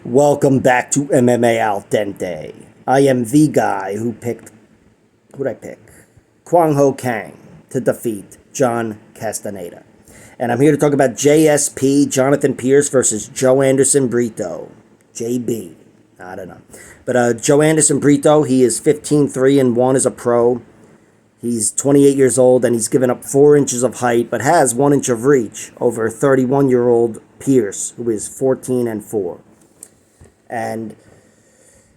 Welcome back to MMA Al Dente. I am the guy who picked, who'd I pick? Kwang Ho Kang to defeat John Castaneda. And I'm here to talk about JSP, Jonathan Pearce versus Joanderson Brito. JB. I don't know. But Joanderson Brito, he is 15-3-1 as a pro. He's 28 years old and he's given up 4 inches of height, but has 1 inch of reach over 31-year-old Pearce, who is 14-4. And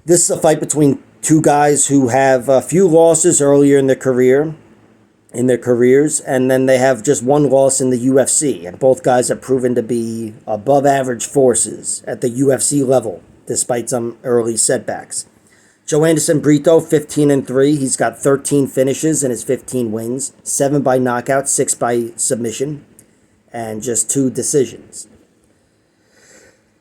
this is a fight between two guys who have a few losses earlier in their careers, and then they have just one loss in the UFC. And both guys have proven to be above average forces at the UFC level, despite some early setbacks. Joanderson Brito, 15-3. He's got 13 finishes in his 15 wins, 7 by knockout, 6 by submission, and just 2 decisions.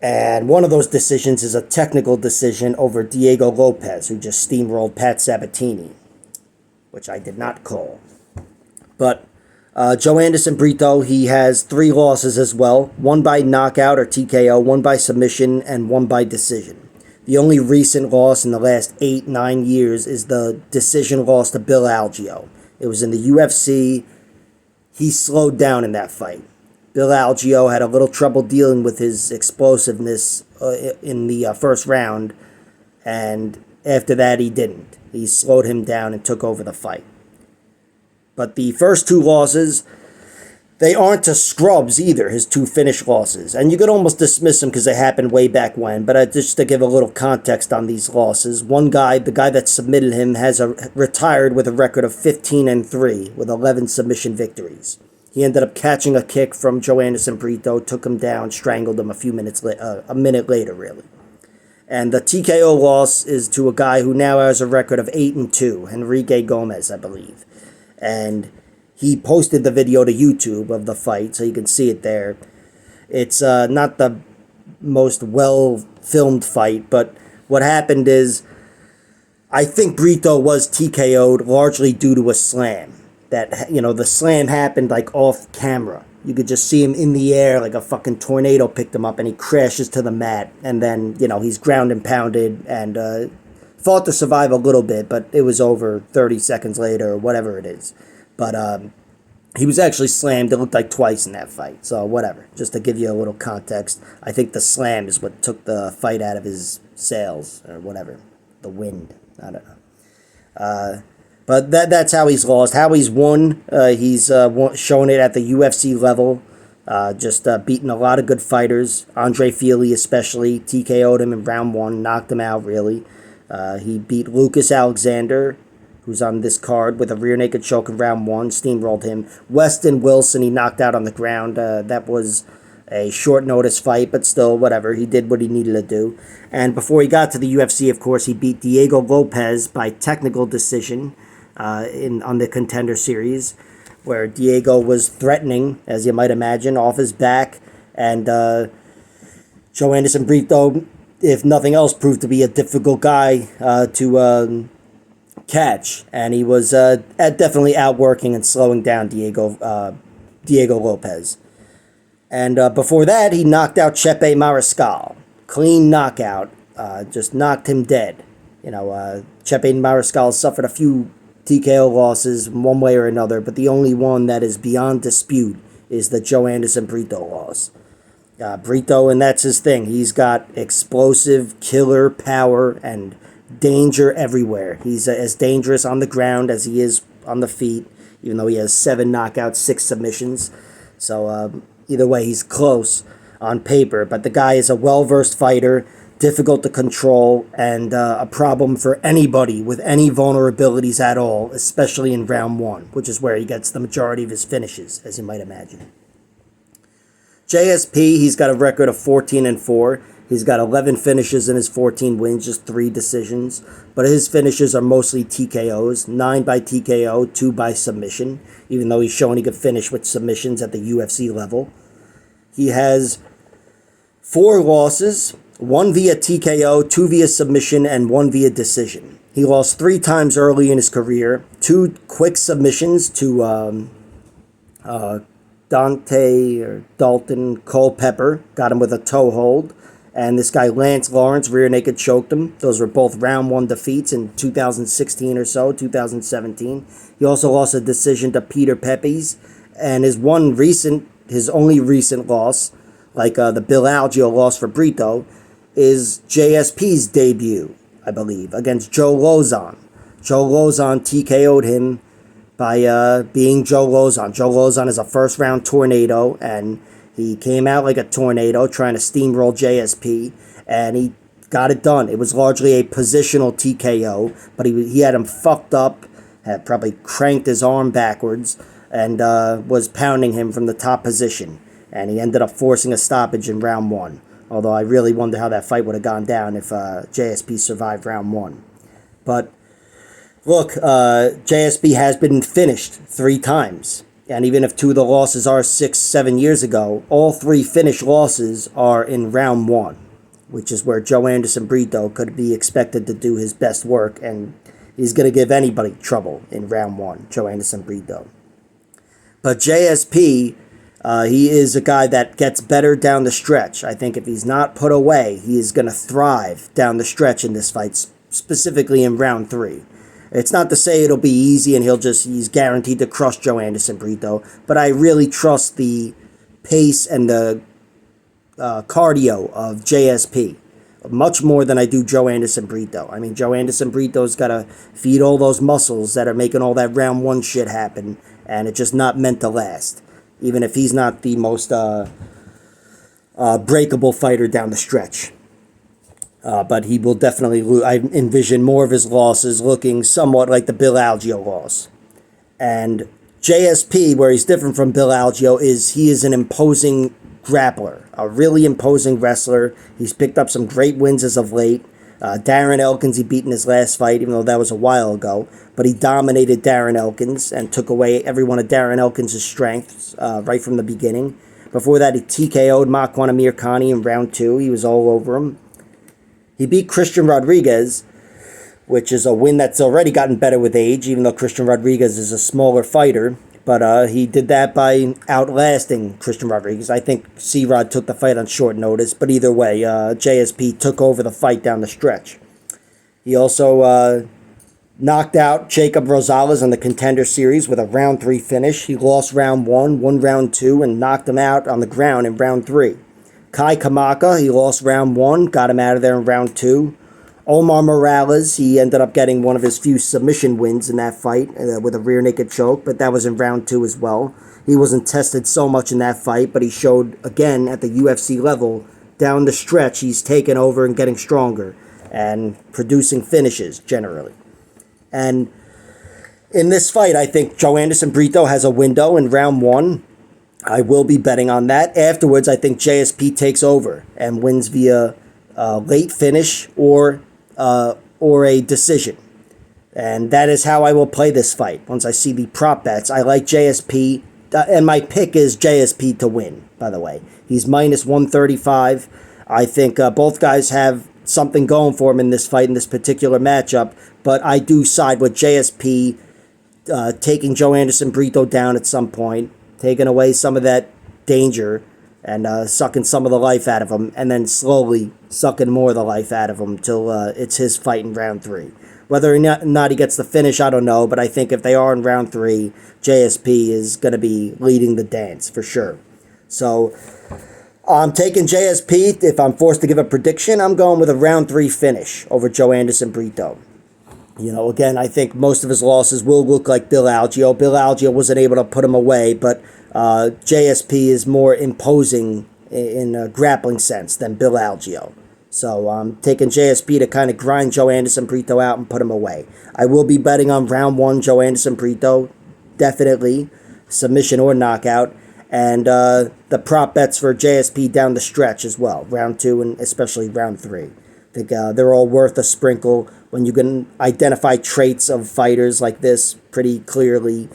And one of those decisions is a technical decision over Diego Lopez, who just steamrolled Pat Sabatini, which I did not call. But Joanderson Brito, he has 3 losses as well. 1 by knockout or TKO, 1 by submission, and 1 by decision. The only recent loss in the last 8-9 years is the decision loss to Bill Algeo. It was in the UFC. He slowed down in that fight. Bill Algeo had a little trouble dealing with his explosiveness in the first round, and after that he didn't. He slowed him down and took over the fight. But the first 2 losses, they aren't to scrubs either, his 2 finish losses. And you could almost dismiss them because they happened way back when, but just to give a little context on these losses, one guy, the guy that submitted him, has retired with a record of 15-3 with 11 submission victories. He ended up catching a kick from Joanderson Brito, took him down, strangled him a minute later, really. And the TKO loss is to a guy who now has a record of 8-2, Enrique Gomez, I believe. And he posted the video to YouTube of the fight, so you can see it there. It's not the most well-filmed fight, but what happened is, I think Brito was TKO'd largely due to a slam. That, the slam happened like off camera. You could just see him in the air like a fucking tornado picked him up, and he crashes to the mat. And then, he's ground and pounded and fought to survive a little bit, but it was over 30 seconds later or whatever it is. But he was actually slammed, it looked like twice in that fight. So whatever, just to give you a little context. I think the slam is what took the fight out of his sails or whatever. The wind, I don't know. But that's how he's lost. How he's won, he's shown it at the UFC level. Just beating a lot of good fighters. Andre Fili especially. TKO'd him in round 1. Knocked him out, really. He beat Lucas Alexander, who's on this card, with a rear naked choke in round 1. Steamrolled him. Weston Wilson, he knocked out on the ground. That was a short notice fight, but still, whatever. He did what he needed to do. And before he got to the UFC, of course, he beat Diego Lopez by technical decision. On the Contender Series, where Diego was threatening, as you might imagine, off his back, and Joanderson Brito, if nothing else, proved to be a difficult guy to catch, and he was definitely outworking and slowing down Diego Lopez. And before that, he knocked out Chepe Mariscal. Clean knockout, just knocked him dead. Chepe Mariscal suffered a few TKO losses one way or another, but the only one that is beyond dispute is the Joanderson Brito loss. Brito, and that's his thing. He's got explosive, killer power and danger everywhere. He's as dangerous on the ground as he is on the feet, even though he has 7 knockouts, 6 submissions. So either way, he's close on paper, but the guy is a well-versed fighter, difficult to control, and a problem for anybody with any vulnerabilities at all, especially in round 1, which is where he gets the majority of his finishes, as you might imagine. JSP, he's got a record of 14-4. He's got 11 finishes in his 14 wins, just 3 decisions. But his finishes are mostly TKOs, 9 by TKO, 2 by submission, even though he's shown he could finish with submissions at the UFC level. He has 4 losses, 1 via TKO, 2 via submission, and 1 via decision. He lost 3 times early in his career. 2 quick submissions to Dalton Culpepper, got him with a toe hold. And this guy, Lance Lawrence, rear naked choked him. Those were both round 1 defeats in 2016 or so, 2017. He also lost a decision to Peter Pepes. And his only recent loss, like the Bill Algeo loss for Brito, is JSP's debut, I believe, against Joe Lozon. Joe Lozon TKO'd him by being Joe Lozon. Joe Lozon is a first-round tornado, and he came out like a tornado trying to steamroll JSP, and he got it done. It was largely a positional TKO, but he had him fucked up, had probably cranked his arm backwards, and was pounding him from the top position. And he ended up forcing a stoppage in round 1. Although I really wonder how that fight would have gone down if JSP survived round 1. But look, JSP has been finished 3 times. And even if 2 of the losses are 6-7 years ago, all 3 finished losses are in round 1, which is where Joanderson Brito could be expected to do his best work, and he's going to give anybody trouble in round 1, Joanderson Brito. But JSP, he is a guy that gets better down the stretch. I think if he's not put away, he is going to thrive down the stretch in this fight, specifically in round 3. It's not to say it'll be easy and he's guaranteed to crush Joanderson Brito, but I really trust the pace and the cardio of JSP much more than I do Joanderson Brito. I mean, Joanderson Brito's got to feed all those muscles that are making all that round 1 shit happen, and it's just not meant to last, even if he's not the most breakable fighter down the stretch. But he will definitely lose. I envision more of his losses looking somewhat like the Bill Algeo loss. And JSP, where he's different from Bill Algeo, is he is an imposing grappler, a really imposing wrestler. He's picked up some great wins as of late. Darren Elkins he beat in his last fight, even though that was a while ago. But he dominated Darren Elkins and took away every one of Darren Elkins' strengths right from the beginning. Before that, he TKO'd Makwan Amir Khani in round 2. He was all over him. He beat Christian Rodriguez, which is a win that's already gotten better with age, even though Christian Rodriguez is a smaller fighter. But he did that by outlasting Christian Rodriguez. I think C-Rod took the fight on short notice, but either way, JSP took over the fight down the stretch. He also knocked out Jacob Rosales in the Contender Series with a round 3 finish. He lost round 1, won round 2, and knocked him out on the ground in round 3. Kai Kamaka, he lost round 1, got him out of there in round 2. Omar Morales, he ended up getting one of his few submission wins in that fight with a rear naked choke, but that was in round 2 as well. He wasn't tested so much in that fight, but he showed, again, at the UFC level, down the stretch, he's taken over and getting stronger and producing finishes, generally. And in this fight, I think Joanderson Brito has a window in round 1. I will be betting on that. Afterwards, I think JSP takes over and wins via late finish or a decision. And that is how I will play this fight. Once I see the prop bets, I like JSP, and my pick is JSP to win, by the way. He's minus 135. I think both guys have something going for him in this fight, in this particular matchup, but I do side with JSP taking Joanderson Brito down at some point, taking away some of that danger and sucking some of the life out of him, and then slowly sucking more of the life out of him till it's his fight in round 3. Whether or not he gets the finish, I don't know, but I think if they are in round 3, JSP is going to be leading the dance for sure. So I'm taking JSP. If I'm forced to give a prediction, I'm going with a round 3 finish over Joanderson Brito. You know, again, I think most of his losses will look like Bill Algeo. Bill Algeo wasn't able to put him away, but JSP is more imposing in a grappling sense than Bill Algeo. So I'm taking JSP to kind of grind Joanderson Brito out and put him away. I will be betting on round 1 Joanderson Brito, definitely, submission or knockout, and the prop bets for JSP down the stretch as well, round 2 and especially round 3. I think they're all worth a sprinkle when you can identify traits of fighters like this pretty clearly.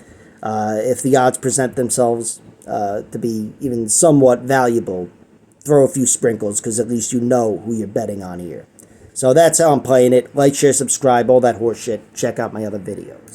If the odds present themselves to be even somewhat valuable, throw a few sprinkles because at least you know who you're betting on here. So that's how I'm playing it. Like, share, subscribe, all that horse shit. Check out my other videos.